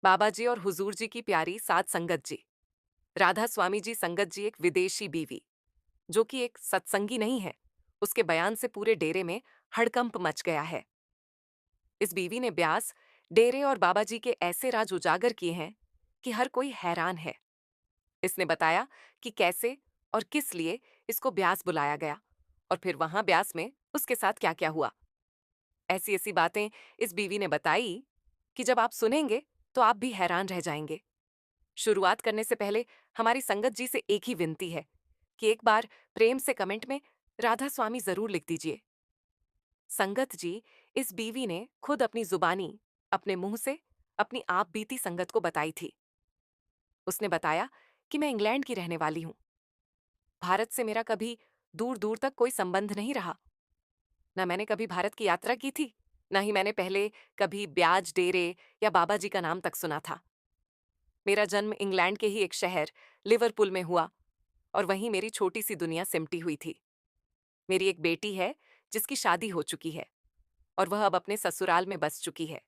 बाबा जी और हुजूर जी की प्यारी सात संगत जी। राधा स्वामी जी संगत जी एक विदेशी बीवी, जो कि एक सत्संगी नहीं है, उसके बयान से पूरे डेरे में हड़कंप मच गया है। इस बीवी ने ब्यास, डेरे और बाबा जी के ऐसे राज उजागर किए हैं कि हर कोई हैरान है। इसने बताया कि कैसे और किस लिए इसको ब्यास बुलाया गया, और फिर वहां ब्यास में उसके साथ क्या क्या हुआ। ऐसी ऐसी बातें इस बीवी ने बताई कि जब आप सुनेंगे तो आप भी हैरान रह जाएंगे। शुरुआत करने से पहले हमारी संगत जी से एक ही विनती है कि एक बार प्रेम से कमेंट में राधा स्वामी जरूर लिख दीजिए। संगत जी, इस बीवी ने खुद अपनी जुबानी, अपने मुंह से अपनी आप बीती संगत को बताई थी। उसने बताया कि मैं इंग्लैंड की रहने वाली हूं। भारत से मेरा कभी दूर दूर तक कोई संबंध नहीं रहा। न मैंने कभी भारत की यात्रा की थी, न ही मैंने पहले कभी ब्याज डेरे या बाबा जी का नाम तक सुना था। मेरा जन्म इंग्लैंड के ही एक शहर लिवरपूल में हुआ, और वहीं मेरी छोटी सी दुनिया सिमटी हुई थी। मेरी एक बेटी है जिसकी शादी हो चुकी है, और वह अब अपने ससुराल में बस चुकी है।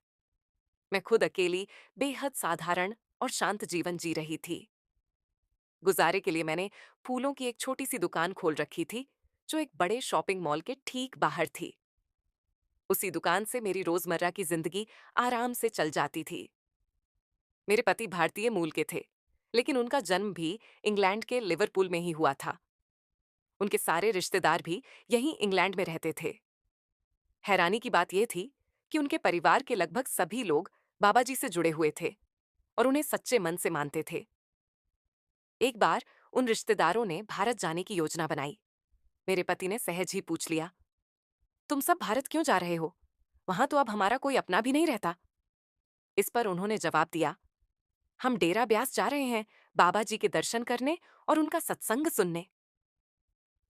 मैं खुद अकेली बेहद साधारण और शांत जीवन जी रही थी। गुजारे के लिए मैंने फूलों की एक छोटी सी दुकान खोल रखी थी, जो एक बड़े शॉपिंग मॉल के ठीक बाहर थी। उसी दुकान से मेरी रोजमर्रा की जिंदगी आराम से चल जाती थी। मेरे पति भारतीय मूल के थे, लेकिन उनका जन्म भी इंग्लैंड के लिवरपूल में ही हुआ था। उनके सारे रिश्तेदार भी यहीं इंग्लैंड में रहते थे। हैरानी की बात यह थी कि उनके परिवार के लगभग सभी लोग बाबा जी से जुड़े हुए थे और उन्हें सच्चे मन से मानते थे। एक बार उन रिश्तेदारों ने भारत जाने की योजना बनाई। मेरे पति ने सहज ही पूछ लिया, तुम सब भारत क्यों जा रहे हो? वहां तो अब हमारा कोई अपना भी नहीं रहता। इस पर उन्होंने जवाब दिया, हम डेरा ब्यास जा रहे हैं, बाबा जी के दर्शन करने और उनका सत्संग सुनने।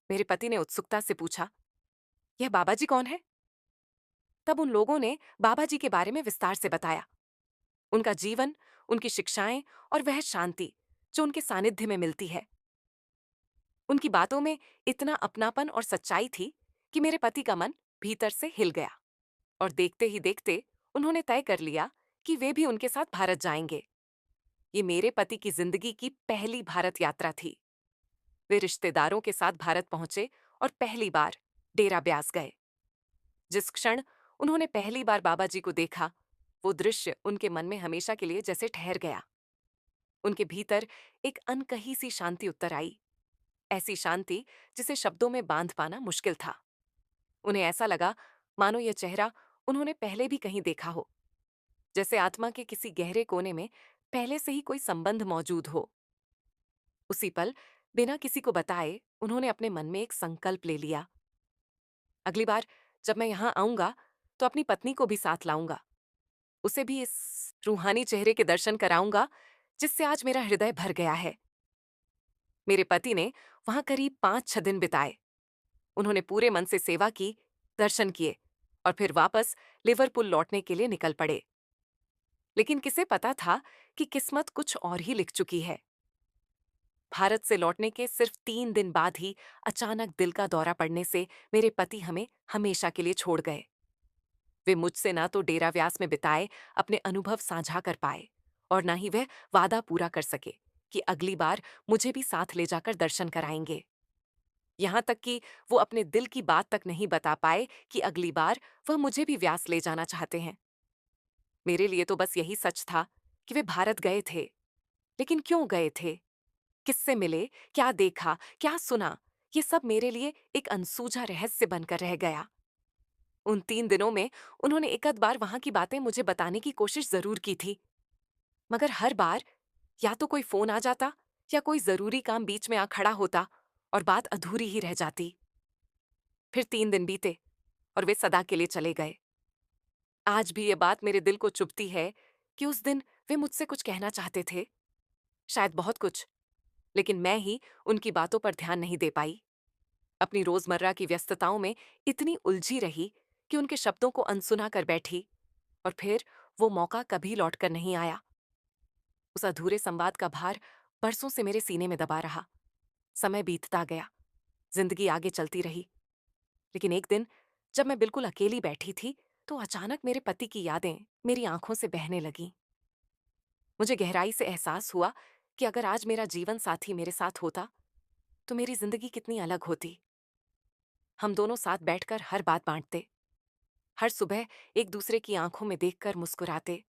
मेरे पति ने उत्सुकता से पूछा, यह बाबा जी कौन है? तब उन लोगों ने बाबा जी के बारे में विस्तार से बताया, उनका जीवन, उनकी शिक्षाएं और वह शांति जो उनके सानिध्य में मिलती है। उनकी बातों में इतना अपनापन और सच्चाई थी कि मेरे पति का मन भीतर से हिल गया, और देखते ही देखते उन्होंने तय कर लिया कि वे भी उनके साथ भारत जाएंगे। ये मेरे पति की जिंदगी की पहली भारत यात्रा थी। वे रिश्तेदारों के साथ भारत पहुंचे और पहली बार डेरा ब्यास गए। जिस क्षण उन्होंने पहली बार बाबा जी को देखा, वो दृश्य उनके मन में हमेशा के लिए जैसे ठहर गया। उनके भीतर एक अनकही सी शांति उतर आई, ऐसी शांति जिसे शब्दों में बांध पाना मुश्किल था। उन्हें ऐसा लगा मानो यह चेहरा उन्होंने पहले भी कहीं देखा हो, जैसे आत्मा के किसी गहरे कोने में पहले से ही कोई संबंध मौजूद हो। उसी पल, बिना किसी को बताए, उन्होंने अपने मन में एक संकल्प ले लिया, अगली बार जब मैं यहां आऊंगा तो अपनी पत्नी को भी साथ लाऊंगा, उसे भी इस रूहानी चेहरे के दर्शन कराऊंगा जिससे आज मेरा हृदय भर गया है। मेरे पति ने वहां करीब 5-6 दिन बिताए। उन्होंने पूरे मन से सेवा की, दर्शन किए, और फिर वापस लिवरपूल लौटने के लिए निकल पड़े। लेकिन किसे पता था कि किस्मत कुछ और ही लिख चुकी है। भारत से लौटने के सिर्फ 3 दिन बाद ही अचानक दिल का दौरा पड़ने से मेरे पति हमें हमेशा के लिए छोड़ गए। वे मुझसे ना तो डेरा व्यास में बिताए अपने अनुभव साझा कर पाए, और ना ही वह वादा पूरा कर सके कि अगली बार मुझे भी साथ ले जाकर दर्शन कराएंगे। यहां तक कि वो अपने दिल की बात तक नहीं बता पाए कि अगली बार वह मुझे भी व्यास ले जाना चाहते हैं। मेरे लिए तो बस यही सच था कि वे भारत गए थे, लेकिन क्यों गए थे, किससे मिले, क्या देखा, क्या सुना, ये सब मेरे लिए एक अनसूझा रहस्य बनकर रह गया। उन 3 दिनों में उन्होंने एक आध बार वहां की बातें मुझे बताने की कोशिश जरूर की थी, मगर हर बार या तो कोई फोन आ जाता या कोई जरूरी काम बीच में आ खड़ा होता और बात अधूरी ही रह जाती। फिर 3 दिन बीते और वे सदा के लिए चले गए। आज भी ये बात मेरे दिल को चुभती है कि उस दिन वे मुझसे कुछ कहना चाहते थे, शायद बहुत कुछ, लेकिन मैं ही उनकी बातों पर ध्यान नहीं दे पाई। अपनी रोजमर्रा की व्यस्तताओं में इतनी उलझी रही कि उनके शब्दों को अनसुना कर बैठी, और फिर वो मौका कभी लौटकर नहीं आया। उस अधूरे संवाद का भार बरसों से मेरे सीने में दबा रहा। समय बीतता गया, जिंदगी आगे चलती रही, लेकिन एक दिन जब मैं बिल्कुल अकेली बैठी थी तो अचानक मेरे पति की यादें मेरी आंखों से बहने लगीं। मुझे गहराई से एहसास हुआ कि अगर आज मेरा जीवन साथी मेरे साथ होता तो मेरी जिंदगी कितनी अलग होती। हम दोनों साथ बैठकर हर बात बांटते, हर सुबह एक दूसरे की आंखों में देखकर मुस्कुराते।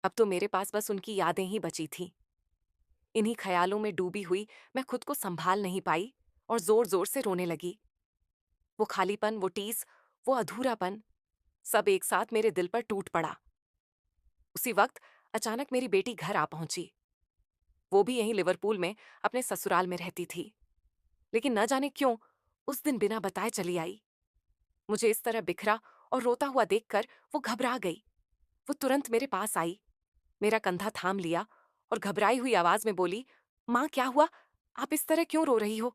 अब तो मेरे पास बस उनकी यादें ही बची थीं। इन्हीं ख्यालों में डूबी हुई मैं खुद को संभाल नहीं पाई और जोर जोर से रोने लगी। वो खालीपन, वो टीस, वो अधूरापन, सब एक साथ मेरे दिल पर टूट पड़ा। उसी वक्त अचानक मेरी बेटी घर आ पहुंची। वो भी यहीं लिवरपूल में अपने ससुराल में रहती थी, लेकिन न जाने क्यों उस दिन बिना बताए चली आई। मुझे इस तरह बिखरा और रोता हुआ देखकर वो घबरा गई। वो तुरंत मेरे पास आई, मेरा कंधा थाम लिया और घबराई हुई आवाज में बोली, माँ क्या हुआ? आप इस तरह क्यों रो रही हो?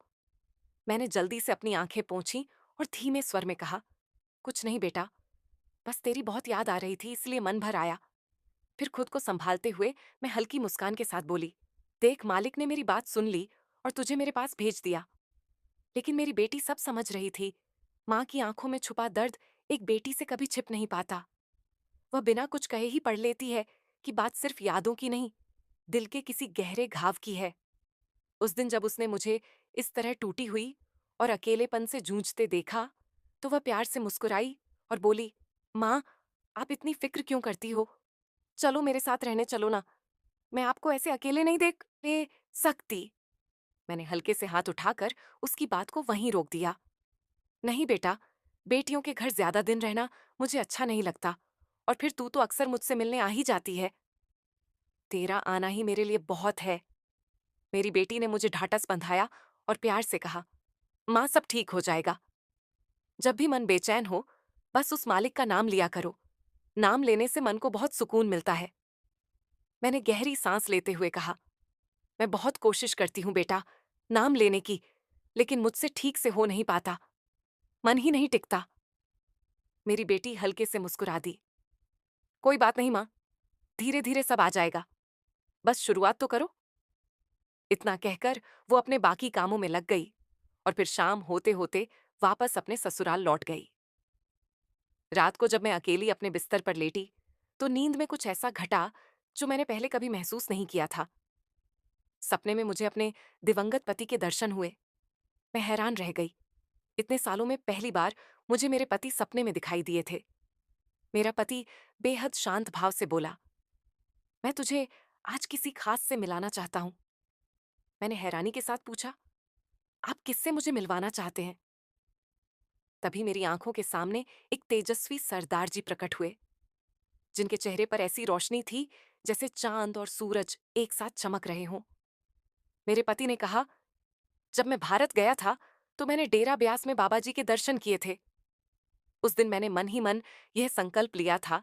मैंने जल्दी से अपनी आंखें पोंछी और धीमे स्वर में कहा, कुछ नहीं बेटा, बस तेरी बहुत याद आ रही थी इसलिए मन भर आया। फिर खुद को संभालते हुए मैं हल्की मुस्कान के साथ बोली, देख मालिक ने मेरी बात सुन ली और तुझे मेरे पास भेज दिया। लेकिन मेरी बेटी सब समझ रही थी। माँ की आंखों में छुपा दर्द एक बेटी से कभी छिप नहीं पाता। वह बिना कुछ कहे ही पढ़ लेती है कि बात सिर्फ यादों की नहीं, दिल के किसी गहरे घाव की है। उस दिन जब उसने मुझे इस तरह टूटी हुई और अकेलेपन से जूझते देखा, तो वह प्यार से मुस्कुराई और बोली, माँ, आप इतनी फिक्र क्यों करती हो? चलो मेरे साथ रहने चलो ना, मैं आपको ऐसे अकेले नहीं देख ले सकती। मैंने हल्के से हाथ उठाकर उसकी बात को वहीं रोक दिया। नहीं बेटा, बेटियों के घर ज्यादा दिन रहना मुझे अच्छा नहीं लगता, और फिर तू तो अक्सर मुझसे मिलने आ ही जाती है। तेरा आना ही मेरे लिए बहुत है। मेरी बेटी ने मुझे ढांढस बंधाया और प्यार से कहा, माँ सब ठीक हो जाएगा। जब भी मन बेचैन हो, बस उस मालिक का नाम लिया करो। नाम लेने से मन को बहुत सुकून मिलता है। मैंने गहरी सांस लेते हुए कहा, मैं बहुत कोशिश करती हूँ बेटा, नाम लेने की, लेकिन मुझसे ठीक से हो नहीं पाता। मन ही नहीं टिकता। मेरी बेटी हल्के से मुस्कुरा दी। कोई बात नहीं माँ, धीरे धीरे सब आ जाएगा, बस शुरुआत तो करो। इतना कहकर वो अपने बाकी कामों में लग गई और फिर शाम होते होते वापस अपने ससुराल लौट गई। रात को जब मैं अकेली अपने बिस्तर पर लेटी, तो नींद में कुछ ऐसा घटा जो मैंने पहले कभी महसूस नहीं किया था। सपने में मुझे अपने दिवंगत पति के दर्शन हुए। मैं हैरान रह गई। इतने सालों में पहली बार मुझे मेरे पति सपने में दिखाई दिए थे। मेरा पति बेहद शांत भाव से बोला, मैं तुझे आज किसी खास से मिलाना चाहता हूं। मैंने हैरानी के साथ पूछा, आप किससे मुझे मिलवाना चाहते हैं? तभी मेरी आंखों के सामने एक तेजस्वी सरदार जी प्रकट हुए, जिनके चेहरे पर ऐसी रोशनी थी जैसे चांद और सूरज एक साथ चमक रहे हों। मेरे पति ने कहा, जब मैं भारत गया था तो मैंने डेरा ब्यास में बाबा जी के दर्शन किए थे। उस दिन मैंने मन ही मन यह संकल्प लिया था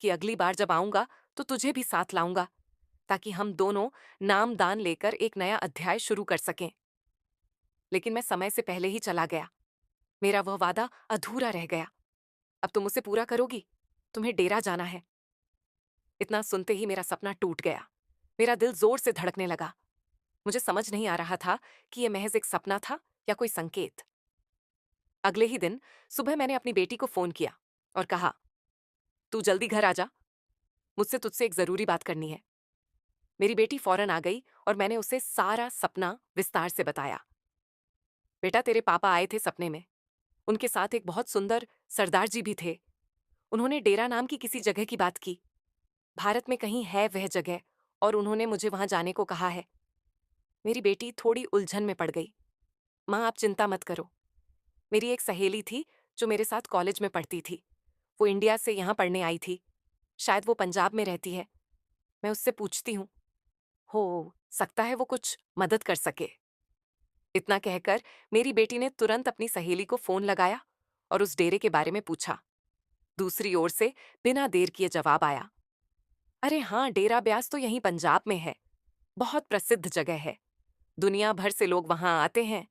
कि अगली बार जब आऊंगा तो तुझे भी साथ लाऊंगा, ताकि हम दोनों नाम दान लेकर एक नया अध्याय शुरू कर सकें। लेकिन मैं समय से पहले ही चला गया। मेरा वह वादा अधूरा रह गया। अब तुम उसे पूरा करोगी? तुम्हें डेरा जाना है। इतना सुनते ही मेरा सपना टूट गया। मेरा दिल जोर से धड़कने लगा। मुझे समझ नहीं आ रहा था कि यह महज एक सपना था या कोई संकेत। अगले ही दिन सुबह मैंने अपनी बेटी को फोन किया और कहा, तू जल्दी घर आ जा, मुझसे तुझसे एक जरूरी बात करनी है। मेरी बेटी फौरन आ गई और मैंने उसे सारा सपना विस्तार से बताया। बेटा, तेरे पापा आए थे सपने में। उनके साथ एक बहुत सुंदर सरदार जी भी थे। उन्होंने डेरा नाम की किसी जगह की बात की। भारत में कहीं है वह जगह, और उन्होंने मुझे वहां जाने को कहा है। मेरी बेटी थोड़ी उलझन में पड़ गई। माँ, आप चिंता मत करो। मेरी एक सहेली थी जो मेरे साथ कॉलेज में पढ़ती थी। वो इंडिया से यहाँ पढ़ने आई थी। शायद वो पंजाब में रहती है। मैं उससे पूछती हूँ, हो सकता है वो कुछ मदद कर सके। इतना कहकर मेरी बेटी ने तुरंत अपनी सहेली को फोन लगाया और उस डेरे के बारे में पूछा। दूसरी ओर से बिना देर किए जवाब आया, अरे हाँ, डेरा ब्यास तो यहीं पंजाब में है। बहुत प्रसिद्ध जगह है। दुनिया भर से लोग वहां आते हैं।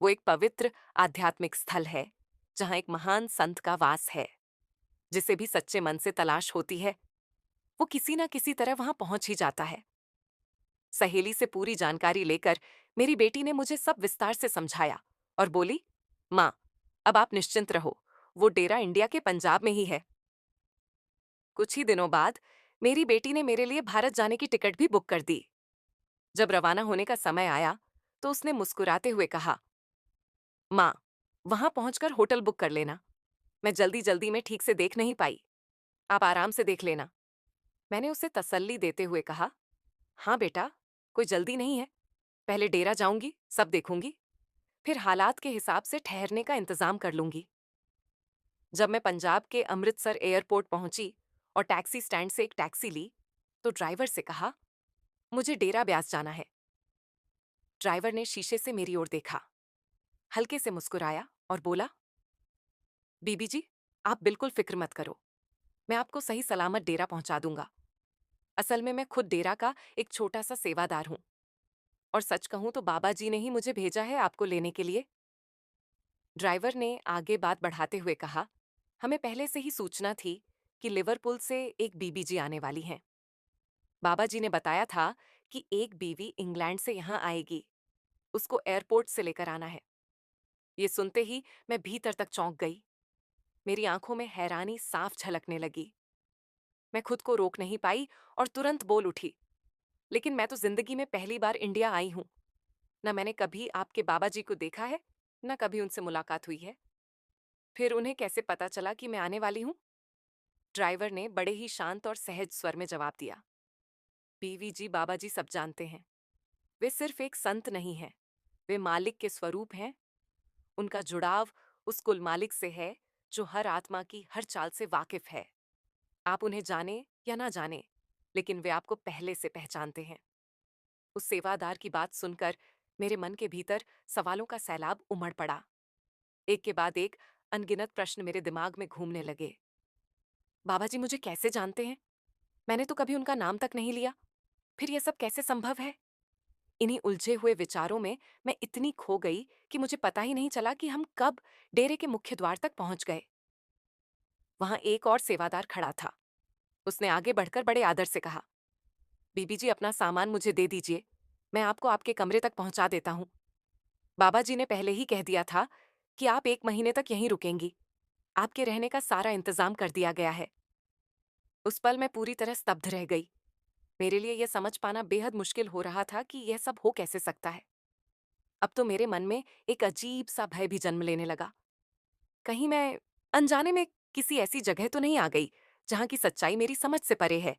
वो एक पवित्र आध्यात्मिक स्थल है, जहां एक महान संत का वास है। जिसे भी सच्चे मन से तलाश होती है, वो किसी ना किसी तरह वहां पहुंच ही जाता है। सहेली से पूरी जानकारी लेकर मेरी बेटी ने मुझे सब विस्तार से समझाया और बोली, माँ, अब आप निश्चिंत रहो, वो डेरा इंडिया के पंजाब में ही है। कुछ ही दिनों बाद मेरी बेटी ने मेरे लिए भारत जाने की टिकट भी बुक कर दी। जब रवाना होने का समय आया, तो उसने मुस्कुराते हुए कहा, माँ, वहां पहुंचकर होटल बुक कर लेना। मैं जल्दी जल्दी में ठीक से देख नहीं पाई। आप आराम से देख लेना। मैंने उसे तसल्ली देते हुए कहा, हाँ बेटा, कोई जल्दी नहीं है। पहले डेरा जाऊंगी, सब देखूंगी, फिर हालात के हिसाब से ठहरने का इंतजाम कर लूंगी। जब मैं पंजाब के अमृतसर एयरपोर्ट पहुंची और टैक्सी स्टैंड से एक टैक्सी ली, तो ड्राइवर से कहा, मुझे डेरा ब्यास जाना है। ड्राइवर ने शीशे से मेरी ओर देखा, हल्के से मुस्कुराया और बोला, बीबी जी, आप बिल्कुल फिक्र मत करो। मैं आपको सही सलामत डेरा पहुंचा दूंगा। असल में मैं खुद डेरा का एक छोटा सा सेवादार हूं, और सच कहूं तो बाबा जी ने ही मुझे भेजा है आपको लेने के लिए। ड्राइवर ने आगे बात बढ़ाते हुए कहा, हमें पहले से ही सूचना थी कि लिवरपूल से एक बीबी जी आने वाली हैं। बाबा जी ने बताया था कि एक बीवी इंग्लैंड से यहाँ आएगी, उसको एयरपोर्ट से लेकर आना है। ये सुनते ही मैं भीतर तक चौंक गई। मेरी आंखों में हैरानी साफ झलकने लगी। मैं खुद को रोक नहीं पाई और तुरंत बोल उठी, लेकिन मैं तो जिंदगी में पहली बार इंडिया आई हूं। न मैंने कभी आपके बाबा जी को देखा है, न कभी उनसे मुलाकात हुई है। फिर उन्हें कैसे पता चला कि मैं आने वाली हूं? ड्राइवर ने बड़े ही शांत और सहज स्वर में जवाब दिया, बीवी जी बाबा जी सब जानते हैं। वे सिर्फ एक संत नहीं हैं, वे मालिक के स्वरूप हैं। उनका जुड़ाव उस कुल मालिक से है जो हर आत्मा की हर चाल से वाकिफ है। आप उन्हें जाने या ना जाने, लेकिन वे आपको पहले से पहचानते हैं। उस सेवादार की बात सुनकर मेरे मन के भीतर सवालों का सैलाब उमड़ पड़ा। एक के बाद एक अनगिनत प्रश्न मेरे दिमाग में घूमने लगे। बाबा जी मुझे कैसे जानते हैं? मैंने तो कभी उनका नाम तक नहीं लिया। फिर यह सब कैसे संभव है? इन्हीं उलझे हुए विचारों में मैं इतनी खो गई कि मुझे पता ही नहीं चला कि हम कब डेरे के मुख्य द्वार तक पहुंच गए। वहां एक और सेवादार खड़ा था। उसने आगे बढ़कर बड़े आदर से कहा, बीबी जी अपना सामान मुझे दे दीजिए, मैं आपको आपके कमरे तक पहुंचा देता हूं। बाबा जी ने पहले ही कह दिया था कि आप 1 महीने तक यहीं रुकेंगी। आपके रहने का सारा इंतजाम कर दिया गया है। उस पल मैं पूरी तरह स्तब्ध रह गई। मेरे लिए यह समझ पाना बेहद मुश्किल हो रहा था कि यह सब हो कैसे सकता है। अब तो मेरे मन में एक अजीब सा भय भी जन्म लेने लगा। कहीं मैं अनजाने में किसी ऐसी जगह तो नहीं आ गई जहां की सच्चाई मेरी समझ से परे है।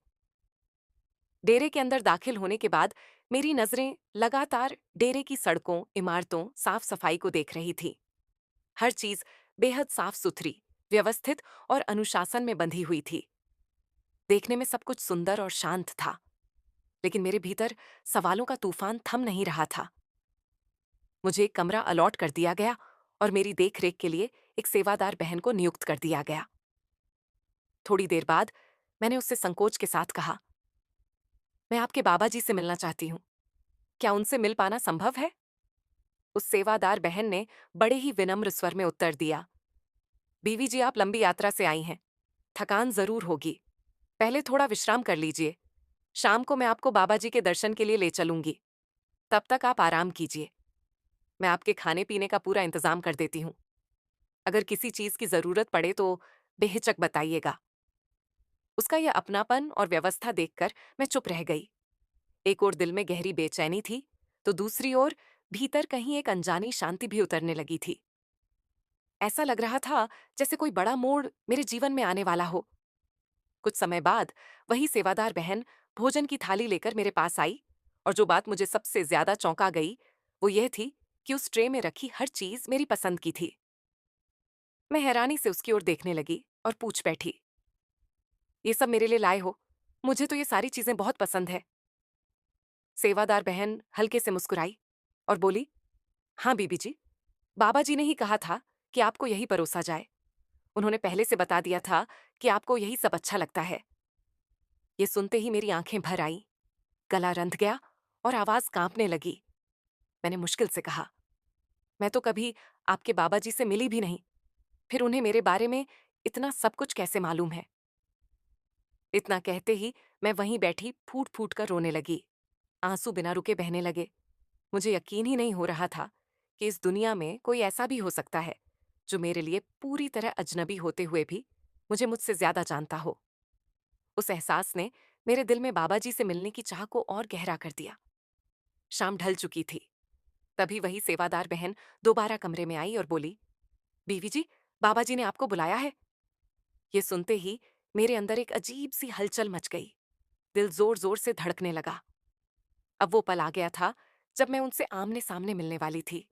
डेरे के अंदर दाखिल होने के बाद मेरी नजरें लगातार डेरे की सड़कों, इमारतों, साफ सफाई को देख रही थी। हर चीज बेहद साफ सुथरी, व्यवस्थित और अनुशासन में बंधी हुई थी। देखने में सब कुछ सुंदर और शांत था, लेकिन मेरे भीतर सवालों का तूफान थम नहीं रहा था। मुझे एक कमरा अलॉट कर दिया गया और मेरी देखरेख के लिए एक सेवादार बहन को नियुक्त कर दिया गया। थोड़ी देर बाद मैंने उससे संकोच के साथ कहा, मैं आपके बाबा जी से मिलना चाहती हूँ। क्या उनसे मिल पाना संभव है? उस सेवादार बहन ने बड़े ही विनम्र स्वर में उत्तर दिया, बीवी जी आप लंबी यात्रा से आई हैं, थकान जरूर होगी। पहले थोड़ा विश्राम कर लीजिए। शाम को मैं आपको बाबा जी के दर्शन के लिए ले चलूंगी। तब तक आप आराम कीजिए। मैं आपके खाने पीने का पूरा इंतजाम कर देती हूँ। अगर किसी चीज की जरूरत पड़े तो बेहिचक बताइएगा। उसका यह अपनापन और व्यवस्था देखकर मैं चुप रह गई। एक ओर दिल में गहरी बेचैनी थी, तो दूसरी ओर भीतर कहीं एक अनजानी शांति भी उतरने लगी थी। ऐसा लग रहा था जैसे कोई बड़ा मोड़ मेरे जीवन में आने वाला हो। कुछ समय बाद वही सेवादार बहन भोजन की थाली लेकर मेरे पास आई, और जो बात मुझे सबसे ज्यादा चौंका गई वो यह थी कि उस ट्रे में रखी हर चीज मेरी पसंद की थी। मैं हैरानी से उसकी ओर देखने लगी और पूछ बैठी, ये सब मेरे लिए लाए हो? मुझे तो ये सारी चीजें बहुत पसंद है। सेवादार बहन हल्के से मुस्कुराई और बोली, हाँ बीबी जी, बाबा जी ने ही कहा था कि आपको यही परोसा जाए। उन्होंने पहले से बता दिया था कि आपको यही सब अच्छा लगता है। ये सुनते ही मेरी आंखें भर आईं, गला रंध गया और आवाज कांपने लगी। मैंने मुश्किल से कहा, मैं तो कभी आपके बाबा जी से मिली भी नहीं, फिर उन्हें मेरे बारे में इतना सब कुछ कैसे मालूम है? इतना कहते ही मैं वहीं बैठी फूट फूट कर रोने लगी। आंसू बिना रुके बहने लगे। मुझे यकीन ही नहीं हो रहा था कि इस दुनिया में कोई ऐसा भी हो सकता है जो मेरे लिए पूरी तरह अजनबी होते हुए भी मुझे मुझसे ज्यादा जानता हो। उस एहसास ने मेरे दिल में बाबा जी से मिलने की चाह को और गहरा कर दिया। शाम ढल चुकी थी। तभी वही सेवादार बहन दोबारा कमरे में आई और बोली, बीवी जी, बाबा जी ने आपको बुलाया है। ये सुनते ही मेरे अंदर एक अजीब सी हलचल मच गई। दिल जोर जोर से धड़कने लगा। अब वो पल आ गया था जब मैं उनसे आमने सामने मिलने वाली थी।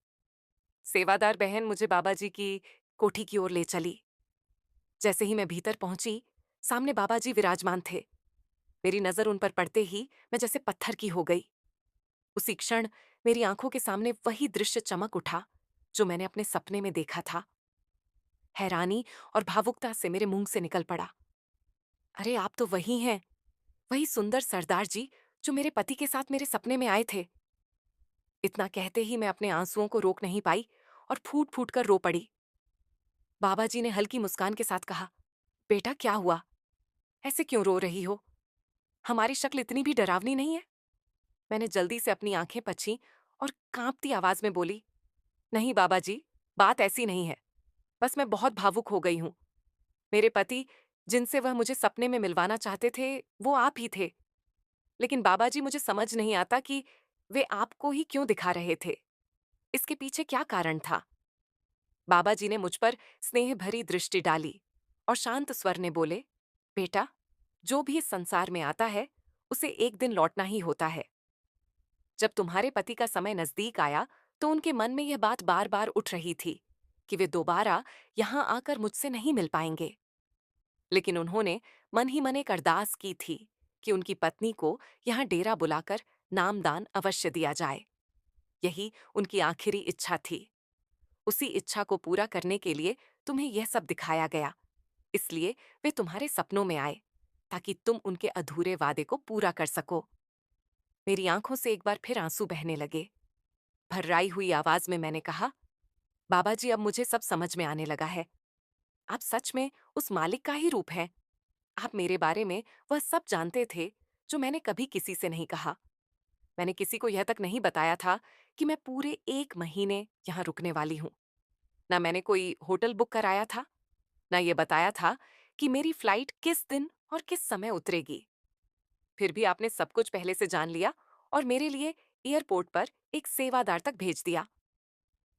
सेवादार बहन मुझे बाबा जी की कोठी की ओर ले चली। जैसे ही मैं भीतर पहुंची, सामने बाबा जी विराजमान थे। मेरी नजर उन पर पड़ते ही मैं जैसे पत्थर की हो गई। उसी क्षण मेरी आंखों के सामने वही दृश्य चमक उठा जो मैंने अपने सपने में देखा था। हैरानी और भावुकता से मेरे मुंह से निकल पड़ा, अरे आप तो वही हैं, वही सुंदर सरदार जी जो मेरे पति के साथ मेरे सपने में आए थे। इतना कहते ही मैं अपने आंसुओं को रोक नहीं पाई और फूट फूट कर रो पड़ी। बाबा जी ने हल्की मुस्कान के साथ कहा, बेटा क्या हुआ, ऐसे क्यों रो रही हो? हमारी शक्ल इतनी भी डरावनी नहीं है। मैंने जल्दी से अपनी आंखें पछी और कांपती आवाज में बोली, नहीं बाबा जी, बात ऐसी नहीं है। बस मैं बहुत भावुक हो गई हूं। मेरे पति, जिनसे वह मुझे सपने में मिलवाना चाहते थे, वो आप ही थे। लेकिन बाबा जी, मुझे समझ नहीं आता कि वे आपको ही क्यों दिखा रहे थे। इसके पीछे क्या कारण था? बाबा जी ने मुझ पर स्नेह भरी दृष्टि डाली और शांत स्वर ने बोले, बेटा, जो भी इस संसार में आता है, उसे एक दिन लौटना ही होता है। जब तुम्हारे पति का समय नजदीक आया, तो उनके मन में यह बात बार बार उठ रही थी कि वे दोबारा यहां आकर मुझसे नहीं मिल पाएंगे। लेकिन उन्होंने मन ही मन एक अरदास की थी कि उनकी पत्नी को यहां डेरा बुलाकर नामदान अवश्य दिया जाए। यही उनकी आखिरी इच्छा थी। उसी इच्छा को पूरा करने के लिए तुम्हें यह सब दिखाया गया। इसलिए वे तुम्हारे सपनों में आए, ताकि तुम उनके अधूरे वादे को पूरा कर सको। मेरी आंखों से एक बार फिर आंसू बहने लगे। भर्राई हुई आवाज में मैंने कहा, बाबा जी, अब मुझे सब समझ में आने लगा है। आप सच में उस मालिक का ही रूप हैं। आप मेरे बारे में वह सब जानते थे जो मैंने कभी किसी से नहीं कहा। मैंने किसी को यह तक नहीं बताया था कि मैं पूरे 1 महीने यहाँ रुकने वाली हूँ। ना मैंने कोई होटल बुक कराया था, ना ये बताया था कि मेरी फ्लाइट किस दिन और किस समय उतरेगी। फिर भी आपने सब कुछ पहले से जान लिया और मेरे लिए एयरपोर्ट पर एक सेवादार तक भेज दिया।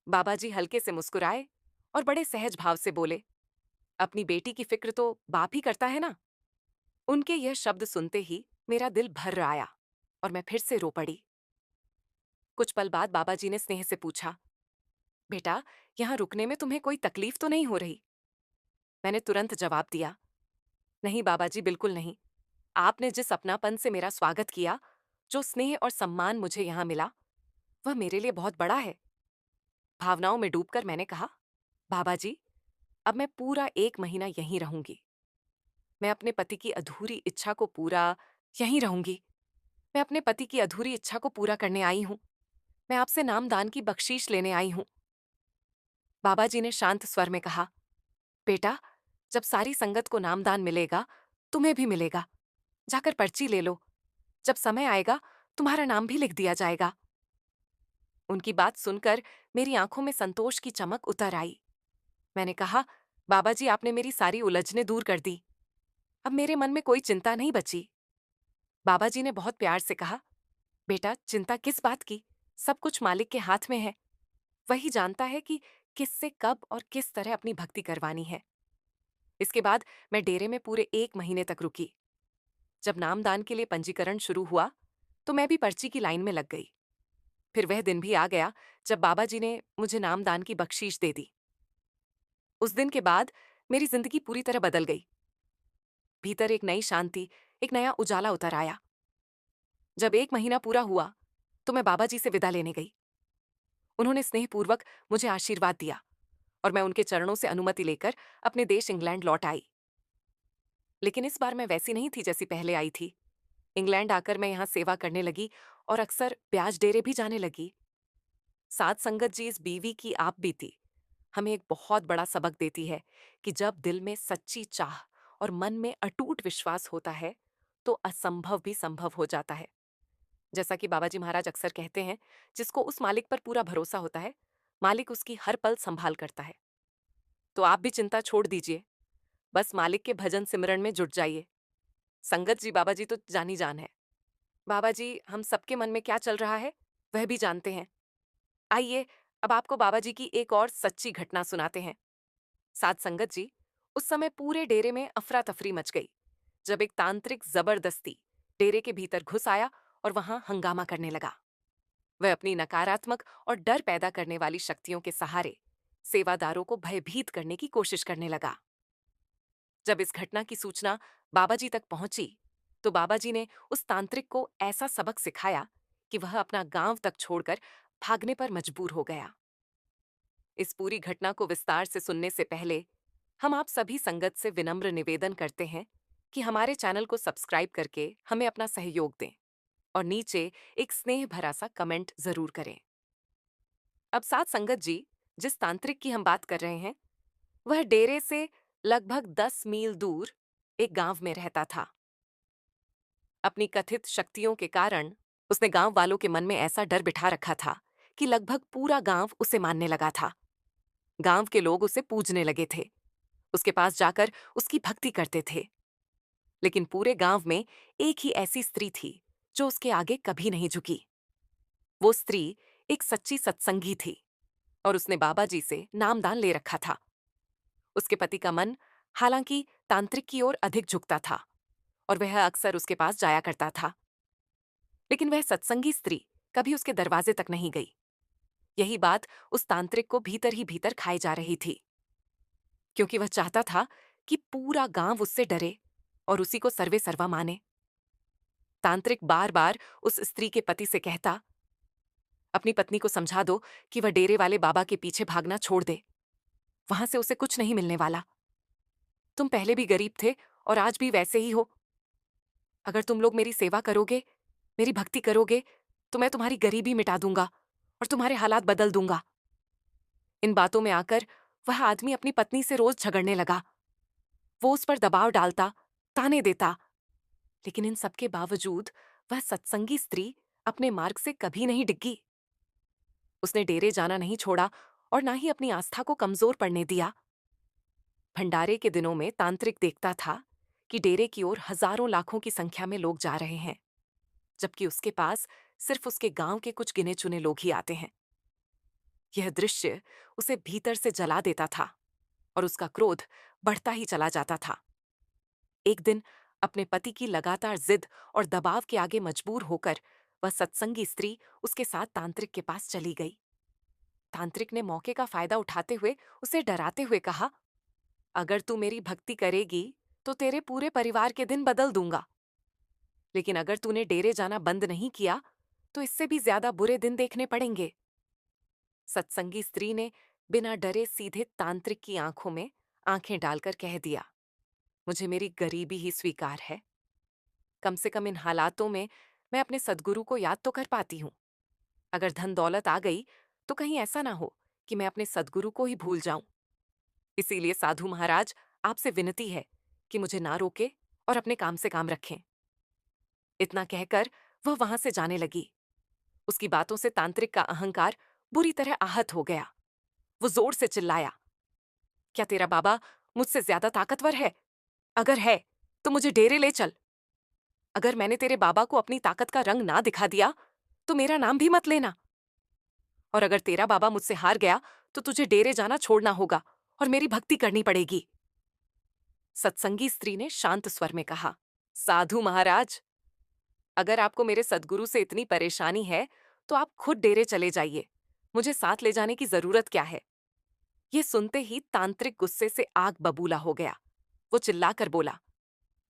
बाबा जी हल्के से मुस्कुराए और बड़े सहज भाव से बोले, अपनी बेटी की फिक्र तो बाप ही करता है ना। उनके यह शब्द सुनते ही मेरा दिल भर आया और मैं फिर से रो पड़ी। कुछ पल बाद बाबा जी ने स्नेह से पूछा, बेटा, यहाँ रुकने में तुम्हें कोई तकलीफ तो नहीं हो रही? मैंने तुरंत जवाब दिया, नहीं बाबा जी, बिल्कुल नहीं। आपने जिस अपनापन से मेरा स्वागत किया, जो स्नेह और सम्मान मुझे यहाँ मिला, वह मेरे लिए बहुत बड़ा है। भावनाओं में डूबकर मैंने कहा, बाबा जी, अब मैं पूरा 1 महीना यहीं रहूंगी। मैं अपने पति की अधूरी इच्छा को पूरा यहीं रहूंगी। मैं अपने पति की अधूरी इच्छा को पूरा करने आई हूँ। मैं आपसे नामदान की बख्शीश लेने आई हूँ। बाबा जी ने शांत स्वर में कहा, बेटा, जब सारी संगत को नामदान मिलेगा, तुम्हें भी मिलेगा। जाकर पर्ची ले लो। जब समय आएगा, तुम्हारा नाम भी लिख दिया जाएगा। उनकी बात सुनकर मेरी आंखों में संतोष की चमक उतर आई। मैंने कहा, बाबा जी, आपने मेरी सारी उलझनें दूर कर दी। अब मेरे मन में कोई चिंता नहीं बची। बाबा जी ने बहुत प्यार से कहा, बेटा, चिंता किस बात की? सब कुछ मालिक के हाथ में है। वही जानता है कि किससे कब और किस तरह अपनी भक्ति करवानी है। इसके बाद मैं डेरे में पूरे 1 महीने तक रुकी। जब नामदान के लिए पंजीकरण शुरू हुआ, तो मैं भी पर्ची की लाइन में लग गई। फिर वह दिन भी आ गया जब बाबा जी ने मुझे नामदान की बख्शीश दे दी। उस दिन के बाद मेरी जिंदगी पूरी तरह बदल गई। भीतर एक नई शांति, एक नया उजाला उतर आया। जब 1 महीना पूरा हुआ, तो मैं बाबा जी से विदा लेने गई। उन्होंने स्नेहपूर्वक मुझे आशीर्वाद दिया और मैं उनके चरणों से अनुमति लेकर अपने देश इंग्लैंड लौट आई। लेकिन इस बार मैं वैसी नहीं थी जैसी पहले आई थी। इंग्लैंड आकर मैं यहाँ सेवा करने लगी और अक्सर ब्याज डेरे भी जाने लगी। साध संगत जी, इस बीवी की आप बीती हमें एक बहुत बड़ा सबक देती है कि जब दिल में सच्ची चाह और मन में अटूट विश्वास होता है, तो असंभव भी संभव हो जाता है। जैसा कि बाबा जी महाराज अक्सर कहते हैं, जिसको उस मालिक पर पूरा भरोसा होता है, मालिक उसकी हर पल संभाल करता है। तो आप भी चिंता छोड़ दीजिए, बस मालिक के भजन सिमरन में जुट जाइए। संगत जी बाबा जी तो जानी जान है। बाबा जी हम सबके मन में क्या चल रहा है वह भी जानते हैं। आइए अब आपको बाबा जी की एक और सच्ची घटना सुनाते हैं। साध संगत जी, उस समय पूरे डेरे में अफरा तफरी मच गई जब एक तांत्रिक जबरदस्ती डेरे के भीतर घुस आया और वहां हंगामा करने लगा। वह अपनी नकारात्मक और डर पैदा करने वाली शक्तियों के सहारे सेवादारों को भयभीत करने की कोशिश करने लगा। जब इस घटना की सूचना बाबा जी तक पहुंची, तो बाबा जी ने उस तांत्रिक को ऐसा सबक सिखाया कि वह अपना गांव तक छोड़कर भागने पर मजबूर हो गया। इस पूरी घटना को विस्तार से सुनने से पहले हम आप सभी संगत से विनम्र निवेदन करते हैं कि हमारे चैनल को सब्सक्राइब करके हमें अपना सहयोग दें और नीचे एक स्नेह भरा सा कमेंट जरूर करें। अब साथ संगत जी, जिस तांत्रिक की हम बात कर रहे हैं, वह डेरे से लगभग 10 मील दूर एक गांव में रहता था। अपनी कथित शक्तियों के कारण उसने गांव वालों के मन में ऐसा डर बिठा रखा था कि लगभग पूरा गांव उसे मानने लगा था। गांव के लोग उसे पूजने लगे थे, उसके पास जाकर उसकी भक्ति करते थे। लेकिन पूरे गांव में एक ही ऐसी स्त्री थी जो उसके आगे कभी नहीं झुकी। वो स्त्री एक सच्ची सत्संगी थी और उसने बाबा जी से नामदान ले रखा था। उसके पति का मन हालांकि तांत्रिक की ओर अधिक झुकता था और वह अक्सर उसके पास जाया करता था, लेकिन वह सत्संगी स्त्री कभी उसके दरवाजे तक नहीं गई। यही बात उस तांत्रिक को भीतर ही भीतर खाई जा रही थी, क्योंकि वह चाहता था कि पूरा गांव उससे डरे और उसी को सर्वे सर्वा माने। तांत्रिक बार बार उस स्त्री के पति से कहता, अपनी पत्नी को समझा दो कि वह डेरे वाले बाबा के पीछे भागना छोड़ दे, वहां से उसे कुछ नहीं मिलने वाला। तुम पहले भी गरीब थे और आज भी वैसे ही हो। अगर तुम लोग मेरी सेवा करोगे, मेरी भक्ति करोगे, तो मैं तुम्हारी गरीबी मिटा दूंगा और तुम्हारे हालात बदल दूंगा। इन बातों में आकर वह आदमी अपनी पत्नी से रोज झगड़ने लगा। वो उस पर दबाव डालता, ताने देता, लेकिन इन सबके बावजूद वह सत्संगी स्त्री अपने मार्ग से कभी नहीं डिग्गी। उसने डेरे जाना नहीं छोड़ा और ना ही अपनी आस्था को कमजोर पड़ने दिया। भंडारे के दिनों में तांत्रिक देखता था कि डेरे की ओर हजारों लाखों की संख्या में लोग जा रहे हैं, जबकि उसके पास सिर्फ उसके गांव के कुछ गिने चुने लोग ही आते हैं। यह दृश्य उसे भीतर से जला देता था और उसका क्रोध बढ़ता ही चला जाता था। एक दिन अपने पति की लगातार जिद और दबाव के आगे मजबूर होकर वह सत्संगी स्त्री उसके साथ तांत्रिक के पास चली गई। तांत्रिक ने मौके का फायदा उठाते हुए उसे डराते हुए कहा, अगर तू मेरी भक्ति करेगी तो तेरे पूरे परिवार के दिन बदल दूंगा, लेकिन अगर तूने डेरे जाना बंद नहीं किया तो इससे भी ज्यादा बुरे दिन देखने पड़ेंगे। सत्संगी स्त्री ने बिना डरे सीधे तांत्रिक की आंखों में आंखें डालकर कह दिया, मुझे मेरी गरीबी ही स्वीकार है। कम से कम इन हालातों में मैं अपने सद्गुरु को याद तो कर पाती हूँ। अगर धन दौलत आ गई तो कहीं ऐसा ना हो कि मैं अपने सद्गुरु को ही भूल जाऊं। इसीलिए साधु महाराज, आपसे विनती है कि मुझे ना रोके और अपने काम से काम रखें। इतना कहकर वह वहां से जाने लगी। उसकी बातों से तांत्रिक का अहंकार बुरी तरह आहत हो गया। वो जोर से चिल्लाया, क्या तेरा बाबा मुझसे ज्यादा ताकतवर है? अगर है तो मुझे डेरे ले चल। अगर मैंने तेरे बाबा को अपनी ताकत का रंग ना दिखा दिया तो मेरा नाम भी मत लेना। और अगर तेरा बाबा मुझसे हार गया तो तुझे डेरे जाना छोड़ना होगा और मेरी भक्ति करनी पड़ेगी। सत्संगी स्त्री ने शांत स्वर में कहा, साधु महाराज, अगर आपको मेरे सद्गुरु से इतनी परेशानी है तो आप खुद डेरे चले जाइए, मुझे साथ ले जाने की जरूरत क्या है? ये सुनते ही तांत्रिक गुस्से से आग बबूला हो गया। वो चिल्लाकर बोला,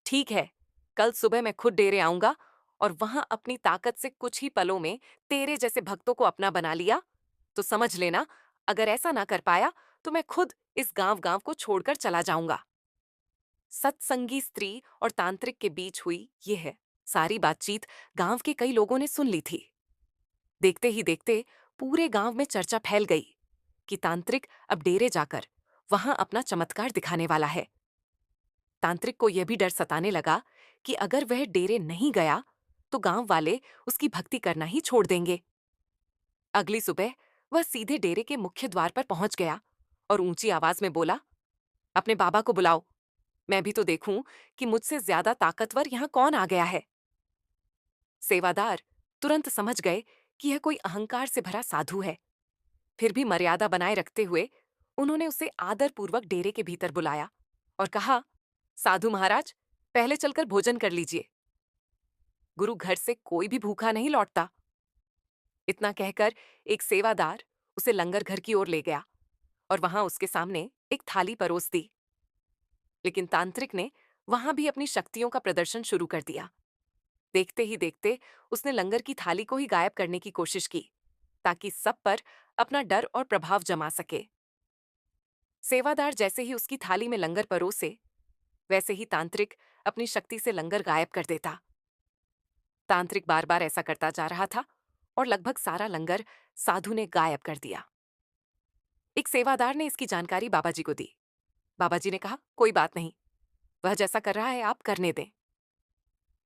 ठीक है, कल सुबह मैं खुद डेरे आऊंगा और वहां अपनी ताकत से कुछ ही पलों में तेरे जैसे भक्तों को अपना बना लिया तो समझ लेना, अगर ऐसा ना कर पाया तो मैं खुद इस गांव गांव को छोड़कर चला जाऊंगा। सत्संगी स्त्री और तांत्रिक के बीच हुई ये है सारी बातचीत गांव के कई लोगों ने सुन ली थी। देखते ही देखते पूरे गांव में चर्चा फैल गई कि तांत्रिक अब डेरे जाकर वहां अपना चमत्कार दिखाने वाला है। तांत्रिक को यह भी डर सताने लगा कि अगर वह डेरे नहीं गया तो गांव वाले उसकी भक्ति करना ही छोड़ देंगे। अगली सुबह वह सीधे डेरे के मुख्य द्वार पर पहुंच गया और ऊंची आवाज में बोला, अपने बाबा को बुलाओ। मैं भी तो देखूं कि मुझसे ज्यादा ताकतवर यहाँ कौन आ गया है। सेवादार तुरंत समझ गए कि यह कोई अहंकार से भरा साधु है। फिर भी मर्यादा बनाए रखते हुए उन्होंने उसे आदरपूर्वक डेरे के भीतर बुलाया और कहा, साधु महाराज, पहले चलकर भोजन कर लीजिए। गुरु घर से कोई भी भूखा नहीं लौटता। इतना कहकर एक सेवादार उसे लंगर घर की ओर ले गया और वहां उसके सामने एक थाली परोस दी। लेकिन तांत्रिक ने वहां भी अपनी शक्तियों का प्रदर्शन शुरू कर दिया। देखते ही देखते उसने लंगर की थाली को ही गायब करने की कोशिश की, ताकि सब पर अपना डर और प्रभाव जमा सके। सेवादार जैसे ही उसकी थाली में लंगर परोसे, वैसे ही तांत्रिक अपनी शक्ति से लंगर गायब कर देता। तांत्रिक बार बार ऐसा करता जा रहा था और लगभग सारा लंगर साधु ने गायब कर दिया। एक सेवादार ने इसकी जानकारी बाबा जी को दी। बाबा जी ने कहा, कोई बात नहीं, वह जैसा कर रहा है आप करने दें।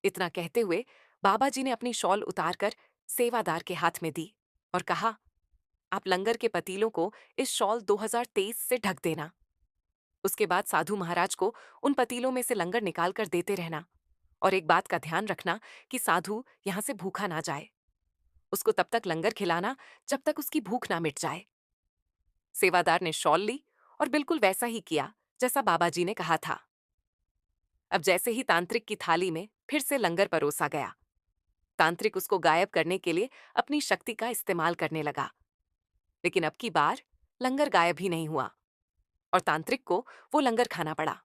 इतना कहते हुए बाबा जी ने अपनी शॉल उतारकर सेवादार के हाथ में दी और कहा, आप लंगर के पतीलों को इस शॉल 2023 से ढक देना। उसके बाद साधु महाराज को उन पतीलों में से लंगर निकाल कर देते रहना और एक बात का ध्यान रखना कि साधु यहां से भूखा ना जाए। उसको तब तक लंगर खिलाना जब तक उसकी भूख ना मिट जाए। सेवादार ने शॉल ली और बिल्कुल वैसा ही किया जैसा बाबा जी ने कहा था। अब जैसे ही तांत्रिक की थाली में फिर से लंगर परोसा गया, तांत्रिक उसको गायब करने के लिए अपनी शक्ति का इस्तेमाल करने लगा। लेकिन अब की बार लंगर गायब ही नहीं हुआ और तांत्रिक को वो लंगर खाना पड़ा।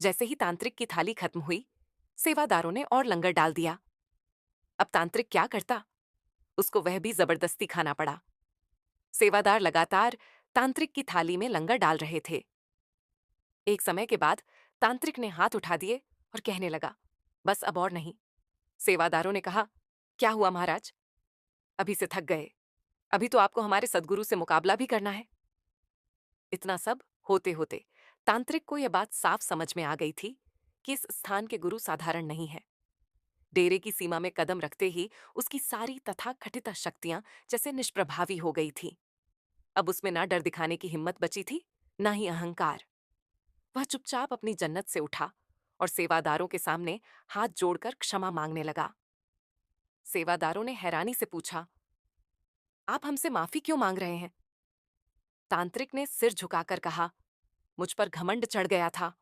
जैसे ही तांत्रिक की थाली खत्म हुई, सेवादारों ने और लंगर डाल दिया। अब तांत्रिक क्या करता? उसको वह भी जबरदस्ती खाना पड़ा। सेवादार लगातार तांत्रिक की थाली में लंगर डाल रहे थे। एक समय के बाद तांत्रिक ने हाथ उठा दिए और कहने लगा, बस अब और नहीं। सेवादारों ने कहा, क्या हुआ महाराज? अभी से थक गए? अभी तो आपको हमारे सदगुरु से मुकाबला भी करना है। इतना सब होते होते तांत्रिक को यह बात साफ समझ में आ गई थी कि इस स्थान के गुरु साधारण नहीं है। डेरे की सीमा में कदम रखते ही उसकी सारी तथाकथित शक्तियां जैसे निष्प्रभावी हो गई थी। अब उसमें ना डर दिखाने की हिम्मत बची थी, ना ही अहंकार। वह चुपचाप अपनी जन्नत से उठा और सेवादारों के सामने हाथ जोड़कर क्षमा मांगने लगा। सेवादारों ने हैरानी से पूछा, आप हमसे माफी क्यों मांग रहे हैं? तांत्रिक ने सिर झुकाकर कहा, मुझ पर घमंड चढ़ गया था।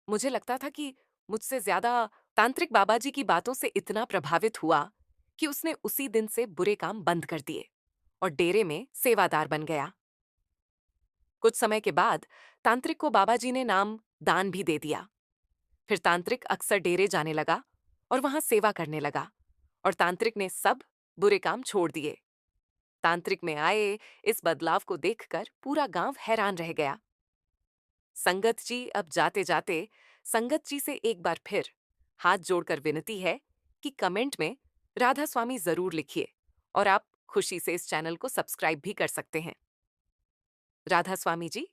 मुझे लगता था कि मुझसे ज्यादा तांत्रिक बाबा जी की बातों से इतना प्रभावित हुआ कि उसने उसी दिन से बुरे काम बंद कर दिए और डेरे में सेवादार बन गया। कुछ समय के बाद तांत्रिक को बाबा जी ने नाम दान भी दे दिया। फिर तांत्रिक अक्सर डेरे जाने लगा और वहां सेवा करने लगा और तांत्रिक ने सब बुरे काम छोड़ दिए। तांत्रिक में आए इस बदलाव को देखकर पूरा गांव हैरान रह गया। संगत जी अब जाते जाते संगत जी से एक बार फिर हाथ जोड़कर विनती है कि कमेंट में राधा स्वामी जरूर लिखिए और आप खुशी से इस चैनल को सब्सक्राइब भी कर सकते हैं। राधा स्वामी जी।